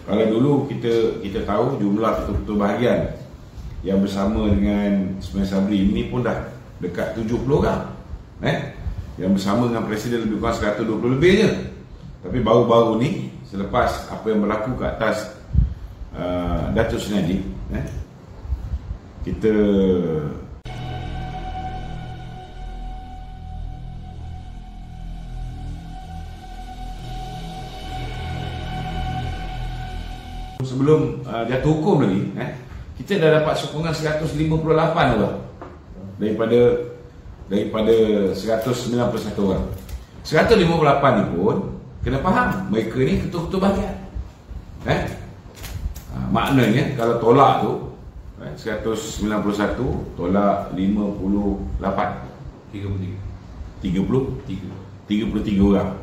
Kalau dulu kita tahu jumlah ketua-ketua bahagian yang bersama dengan Ismail Sabri ini pun dah dekat 70 orang. Yang bersama dengan Presiden lebih kurang 120 lebih je. Tapi baru-baru ni, selepas apa yang berlaku ke atas Datuk Seri Najib, kita sebelum jatuh hukum lagi, kita dah dapat sokongan 158 orang daripada 191 orang. 158 ni pun kena faham, mereka ni ketua-ketua bahagian. Maknanya kalau tolak tu 191 tolak 58 33 orang.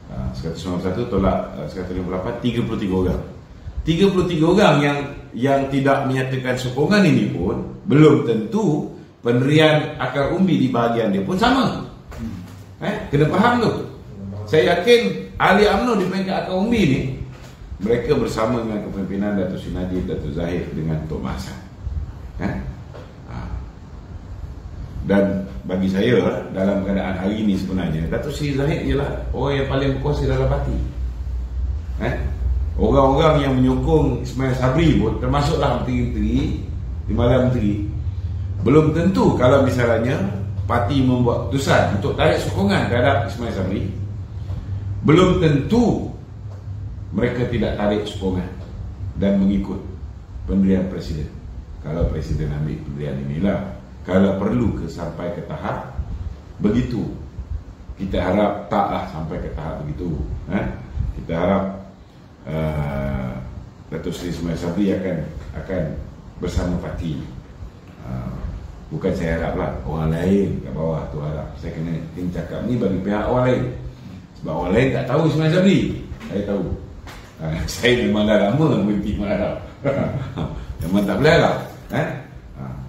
191 tolak 158 33 orang. 33 orang yang tidak menyatakan sokongan ini pun belum tentu pendirian akar umbi di bahagian dia pun sama. Kena faham tu. Saya yakin ahli UMNO di peringkat akar umbi ni, mereka bersama dengan kepimpinan Datuk Seri Najib, Datuk Zahid dengan Tok Mahsan. Dan bagi saya, dalam keadaan hari ini sebenarnya, Datuk Seri Zahid ialah orang yang paling berkuasa dalam parti. Orang-orang yang menyokong Ismail Sabri pun, termasuklah menteri-menteri, timbalan menteri, belum tentu kalau misalnya parti membuat keputusan untuk tarik sokongan terhadap Ismail Sabri, belum tentu mereka tidak tarik sokongan dan mengikut pendirian Presiden. Kalau Presiden ambil pendirian inilah, kalau perlu sampai ke tahap begitu. Kita harap taklah sampai ke tahap begitu. Kita harap Datuk Seri Ismail Sabri akan bersama parti. Bukan saya haraplah orang lain kat bawah tu harap. Saya kena cakap ni bagi pihak orang lain. Sebab orang lain tak tahu Ismail Sabri. Saya tahu. Saya memang dah lama mimpi mengharap. Memang tak boleh lah.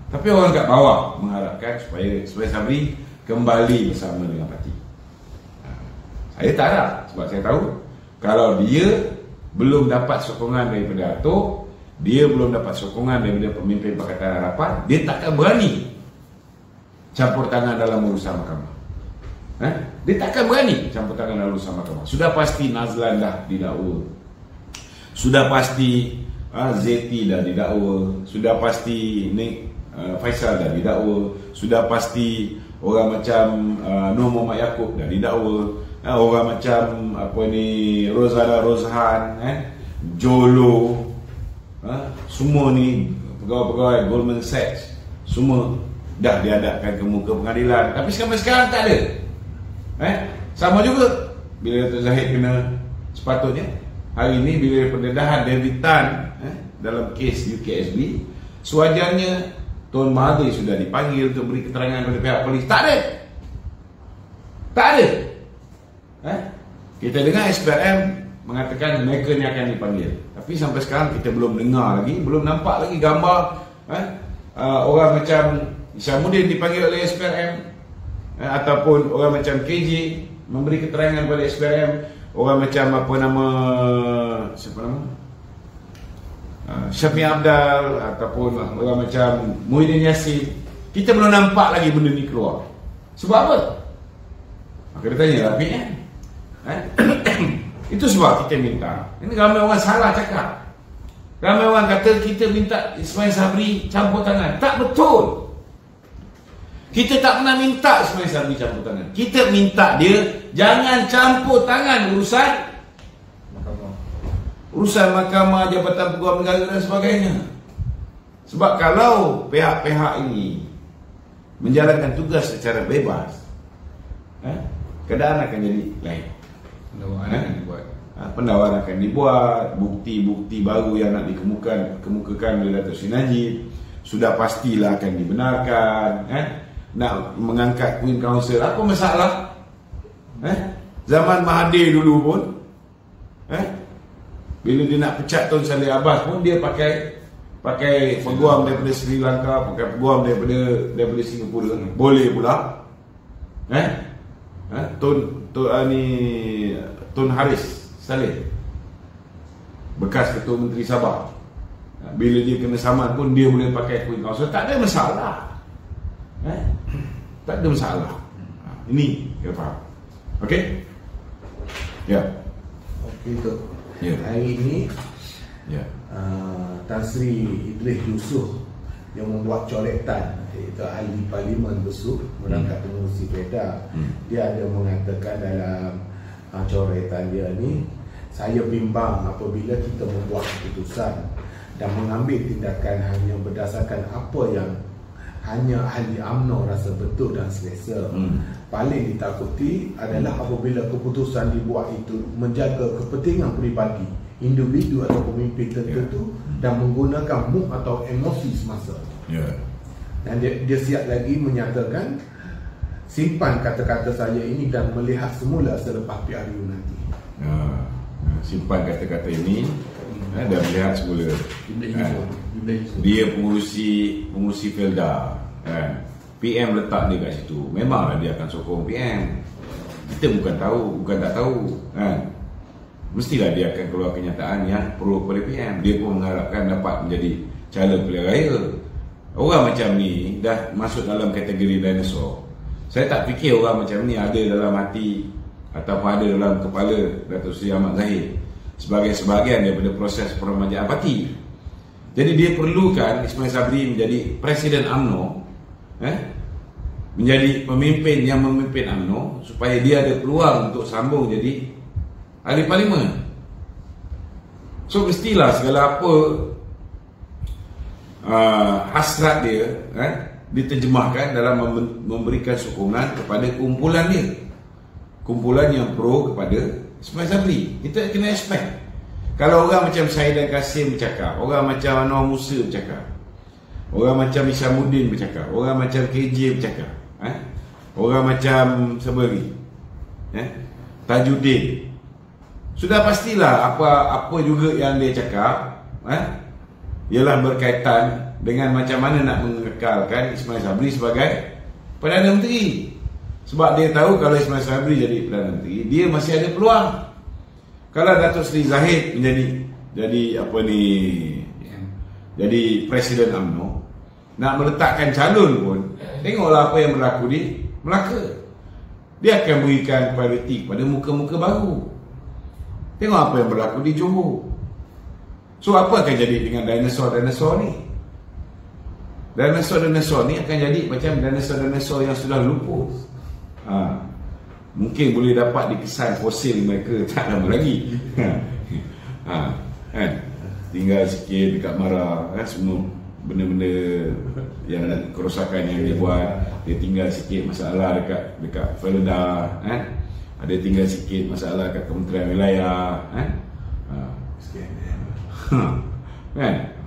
Tapi orang kat bawah mengharapkan supaya Ismail Sabri kembali bersama dengan parti. Saya tak harap, sebab saya tahu kalau dia belum dapat sokongan daripada Datuk, dia belum dapat sokongan daripada pemimpin Pakatan Harapan, dia takkan berani campur tangan dalam urusan mahkamah. Dia takkan berani campur tangan dalam urusan mahkamah. Sudah pasti Nazlan dah didakwa, sudah pasti Zeti dah didakwa, sudah pasti Faisal dah didakwa, sudah pasti orang macam Nur Muhammad Yaakob dah didakwa, orang macam Rozana Rozhan, Jolo, semua ni pegawai-pegawai Goldman Sachs semua dah dihadapkan ke muka pengadilan. Tapi sampai sekarang tak ada. Sama juga bila Datuk Zahid kena, sepatutnya hari ini bila pendedahan David Tan dalam kes UKSB, sewajarnya Tuan Mahathir sudah dipanggil untuk beri keterangan kepada pihak polis. Tak ada. Kita dengar SPRM mengatakan mereka ni akan dipanggil, tapi sampai sekarang kita belum dengar lagi, belum nampak lagi gambar orang macam Isyamuddin dipanggil oleh SPRM, ataupun orang macam KJ memberi keterangan kepada SPRM, orang macam Syafiq Abdal, ataupun orang macam Muhyiddin Yassin. Kita belum nampak lagi benda ni keluar. Sebab apa? Maka dia tanya rapi itu sebab kita minta. Ini ramai orang salah cakap. Ramai orang kata kita minta Ismail Sabri campur tangan. Tak betul. Kita tak pernah minta Ismail Sabri campur tangan. Kita minta dia jangan campur tangan urusan mahkamah, jabatan peguam negara dan sebagainya. Sebab kalau pihak-pihak ini menjalankan tugas secara bebas, keadaan akan jadi lain. Pendawaran akan dibuat, bukti-bukti baru yang nak dikemukakan oleh Datuk Seri Najib sudah pastilah akan dibenarkan. Nak mengangkat Queen Council, apa masalah? Zaman Mahathir dulu pun, bila dia nak pecat Tun Salleh Abbas pun dia pakai peguam daripada Sri Lanka, pakai peguam daripada Singapura. Boleh pula. Tun Haris Saleh bekas Ketua Menteri Sabah. Bila dia kena saman pun dia boleh pakai Queen Council, tak ada masalah. Tak ada masalah. Ini kita faham. Okey? Ya. Okey tu. Ya. Hari ini Ya. Tan Sri Idris Yusof yang membuat coretan, iaitu ahli Parlimen Besut merangkap pengurusi PEDA. Dia ada mengatakan dalam coretan dia ni, saya bimbang apabila kita membuat keputusan dan mengambil tindakan hanya berdasarkan apa yang hanya ahli UMNO rasa betul dan selesa. Paling ditakuti adalah apabila keputusan dibuat itu menjaga kepentingan peribadi individu atau pemimpin tertentu dan menggunakan mood atau emosi semasa. Dan dia siap lagi menyatakan, simpan kata-kata saya ini dan melihat semula selepas PRU nanti. Simpan kata-kata ini dan melihat semula. Dia pengurusi Felda, PM letak dia kat situ. Memanglah dia akan sokong PM. Kita bukan tak tahu kan. Mestilah dia akan keluar kenyataan yang pro kepada PM. Dia pun mengharapkan dapat menjadi calon pilihan raya. Orang macam ni dah masuk dalam kategori dinosaur. Saya tak fikir orang macam ni ada dalam hati ataupun ada dalam kepala Datuk Seri Ahmad Zahid sebagai sebahagian daripada proses peremajaan parti. Jadi dia perlukan Ismail Sabri menjadi Presiden UMNO, menjadi pemimpin yang memimpin UMNO, supaya dia ada peluang untuk sambung jadi ahli Parlimen. So mestilah segala apa hasrat dia diterjemahkan dalam memberikan sokongan kepada kumpulan dia, kumpulan yang pro kepada Ismail Sabri. Kita kena expect. Kalau orang macam Saidan Kasim bercakap, orang macam Anwar Musa bercakap, orang macam Isyamuddin bercakap, orang macam KJ bercakap, orang macam siapa lagi, Tajuddin, sudah pastilah apa juga yang dia cakap ialah berkaitan dengan macam mana nak mengekalkan Ismail Sabri sebagai Perdana Menteri. Sebab dia tahu kalau Ismail Sabri jadi Perdana Menteri, dia masih ada peluang. Kalau Datuk Seri Zahid jadi Presiden UMNO, nak meletakkan calon pun, tengoklah apa yang berlaku di Melaka. Dia akan berikan prioriti kepada muka-muka baru. Tengok apa yang berlaku di Johor. So apa akan jadi dengan dinosaur-dinosaur ni? Dinosaur-dinosaur ni akan jadi macam dinosaur-dinosaur yang sudah lupus. Mungkin boleh dapat dikesan fosil mereka tak lama lagi. Tinggal sikit dekat Mara, semua benda-benda yang kerosakan yang dia buat, dia tinggal sikit masalah dekat Felda, ada tinggal sikit masalah kat Kementerian Wilayah, kan?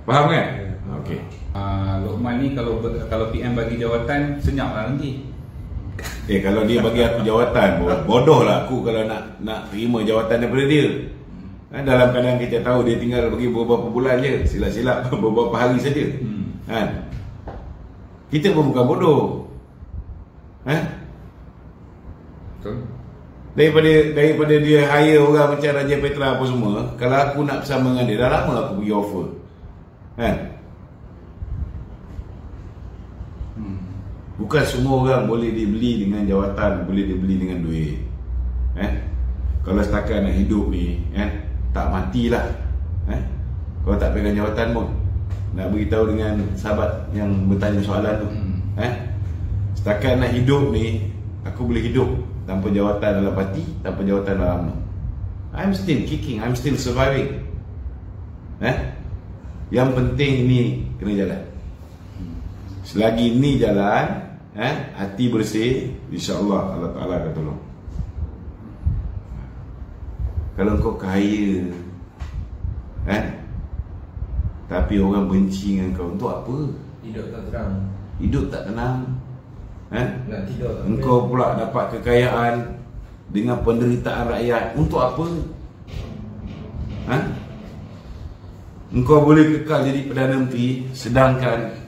Faham kan? Okey. Lokman ni kalau PM bagi jawatan senyap lah nanti. Kalau dia bagi aku jawatan, bodoh lah aku kalau nak terima jawatan daripada dia. Dalam keadaan kita tahu dia tinggal bagi beberapa bulan je, silap-silap beberapa hari saja. Kita pun bukan bodoh. Betul. Daripada dia hire orang macam Raja Petra apa semua, kalau aku nak bersama dengan dia, dah lama aku bagi offer. Bukan semua orang boleh dibeli dengan jawatan, boleh dibeli dengan duit. Kalau setakat nak hidup ni, tak matilah. Kalau tak pegang jawatan pun, nak beritahu dengan sahabat yang bertanya soalan tu, setakat nak hidup ni, aku boleh hidup tanpa jawatan dalam parti, tanpa jawatan dalam UMNO. I'm still kicking, I'm still surviving. Yang penting ni kena jalan. Selagi ni jalan, hati bersih, insya-Allah Allah Taala akan tolong. Kalau kau kaya, tapi orang benci dengan kau, untuk apa? Hidup tak tenang. Hidup tak tenang. Nak tidur tak Engkau pula dapat kekayaan dengan penderitaan rakyat, untuk apa? Engkau boleh kekal jadi Perdana Menteri, sedangkan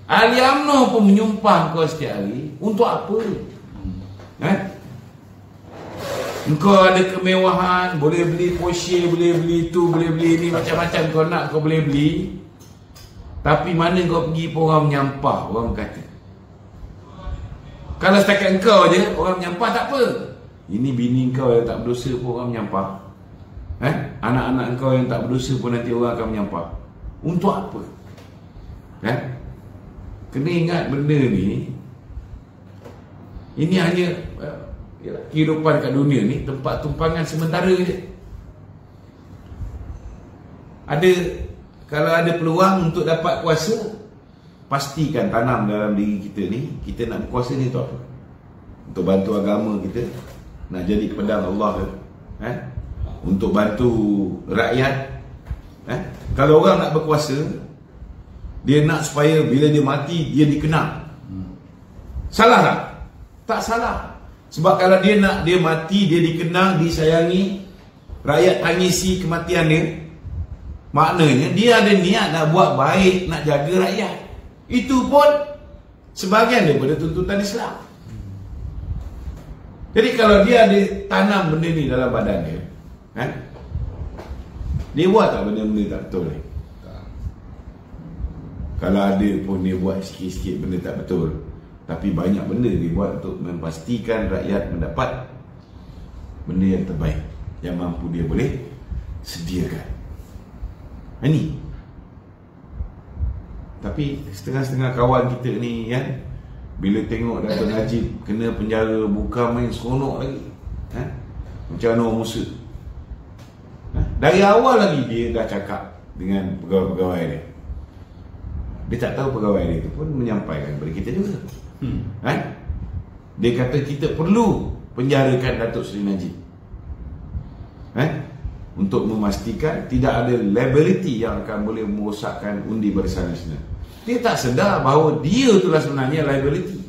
ahli UMNO pun menyumpah kau setiap hari, untuk apa? Engkau ada kemewahan, boleh beli Porsche, boleh beli itu, boleh beli ini, macam-macam kau nak kau boleh beli. Tapi mana kau pergi pun orang menyampah, orang kata. Kalau setakat engkau je, orang menyampah tak apa. Ini bini kau yang tak berdosa pun orang menyampah. Anak-anak engkau yang tak berdosa pun nanti orang akan menyampah. Untuk apa? Kena ingat benda ni, ini hanya kehidupan kat dunia ni tempat tumpangan sementara je. Kalau ada peluang untuk dapat kuasa, pastikan tanam dalam diri kita ni, kita nak berkuasa ni untuk apa? Untuk bantu agama kita, nak jadi pedang Allah ke? Untuk bantu rakyat. Kalau orang nak berkuasa, dia nak supaya bila dia mati dia dikenang. Salah tak? Tak salah. Sebab kalau dia nak dia mati, dia dikenang, disayangi, rakyat tangisi kematian dia, maknanya dia ada niat nak buat baik, nak jaga rakyat. Itu pun sebahagian daripada tuntutan Islam. Jadi kalau dia ada tanam benda ni dalam badan dia, dia buat tak benda-benda tak betul ni? Kalau ada pun dia buat sikit-sikit benda tak betul, tapi banyak benda dia buat untuk memastikan rakyat mendapat benda yang terbaik, yang mampu dia boleh sediakan. Ini. Tapi setengah-setengah kawan kita ni bila tengok Dato' Najib kena penjara, bukan main seronok lagi. Macam Anwar Musa. Dari awal lagi dia dah cakap dengan pegawai-pegawai dia. Dia tak tahu pegawai dia tu pun menyampaikan kepada kita juga. Dia kata kita perlu penjarakan Datuk Seri Najib, untuk memastikan tidak ada liability yang akan boleh merosakkan undi Barisan Nasional. Dia tak sedar bahawa dia itulah sebenarnya liability.